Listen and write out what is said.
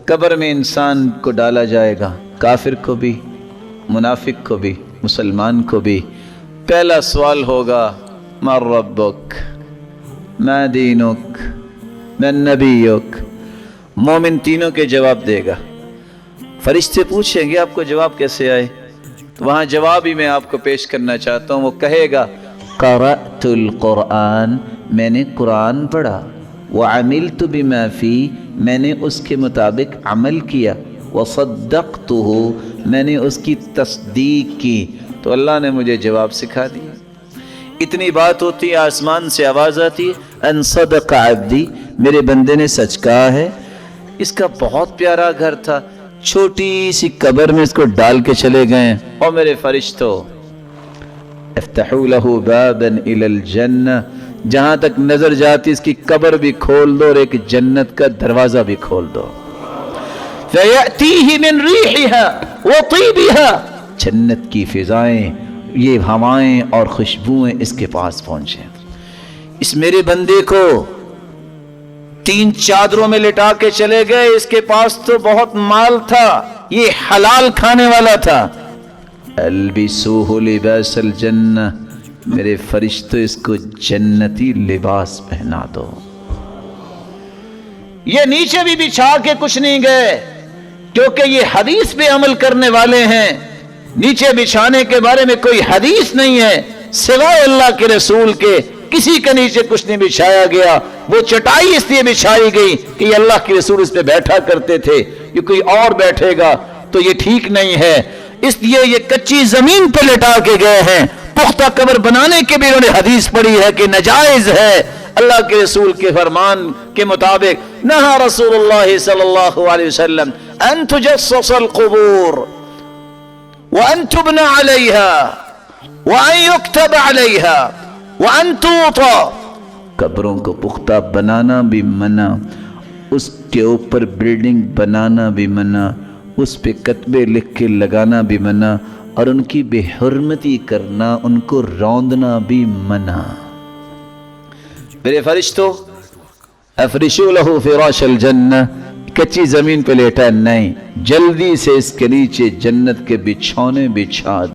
قبر میں انسان کو ڈالا جائے گا، کافر کو بھی، منافق کو بھی، مسلمان کو بھی۔ پہلا سوال ہوگا ما ربک، ما دینک، من نبیک۔ مومن تینوں کے جواب دے گا۔ فرشتے پوچھیں گے آپ کو جواب کیسے آئے، تو وہاں جواب ہی میں آپ کو پیش کرنا چاہتا ہوں۔ وہ کہے گا قرأت القرآن، میں نے قرآن پڑھا، وعملت بما فی، میں نے اس کے مطابق عمل کیا، وصدقتہ، میں نے اس کی تصدیق کی، تو اللہ نے مجھے جواب سکھا دیا۔ اتنی بات ہوتی ہے، آسمان سے آواز آتی ہے ان صدق عبدی، میرے بندے نے سچ کہا ہے۔ اس کا بہت پیارا گھر تھا، چھوٹی سی قبر میں اس کو ڈال کے چلے گئے۔ اور میرے فرشتوں افتحوا له بابا الى الجنہ، جہاں تک نظر جاتی اس کی قبر بھی کھول دو اور ایک جنت کا دروازہ بھی کھول دو۔ فَيَأْتِيهِ مِنْ رِيحِهَا وَطِيبِهَا، جنت کی فضائیں، یہ ہوائیں اور خوشبوئیں اس کے پاس پہنچیں۔ اس میرے بندے کو 3 چادروں میں لٹا کے چلے گئے، اس کے پاس تو بہت مال تھا، یہ حلال کھانے والا تھا۔ البسوہ لباس الجنہ، میرے فرشتوں اس کو جنتی لباس پہنا دو۔ یہ نیچے بھی بچھا کے کچھ نہیں گئے، کیونکہ یہ حدیث پہ عمل کرنے والے ہیں۔ نیچے بچھانے کے بارے میں کوئی حدیث نہیں ہے سوائے اللہ کے رسول کے، کسی کے نیچے کچھ نہیں بچھایا گیا۔ وہ چٹائی اس لیے بچھائی گئی کہ یہ اللہ کے رسول اس پہ بیٹھا کرتے تھے، یہ کوئی اور بیٹھے گا تو یہ ٹھیک نہیں ہے، اس لیے یہ کچی زمین پہ لٹا کے گئے ہیں۔ پختہ قبر بنانے کے بھی انہوں نے حدیث پڑھی ہے کہ ناجائز ہے۔ اللہ کے رسول کے فرمان کے مطابق نہا رسول اللہ صلی اللہ علیہ وسلم ان تجصص القبور وان تبنى عليها وان يكتب عليها وان توطى، قبروں کو پختہ بنانا بھی منع، اس کے اوپر بلڈنگ بنانا بھی منع، اس پہ کتبے لکھ کے لگانا بھی منع، اور ان کی بے حرمتی کرنا، ان کو روندنا بھی منع۔ میرے فرشتوں افرشوا لہ فراش الجنہ، کچی زمین پہ لیٹا نہیں، جلدی سے اس کے نیچے جنت کے بچھونے بچھا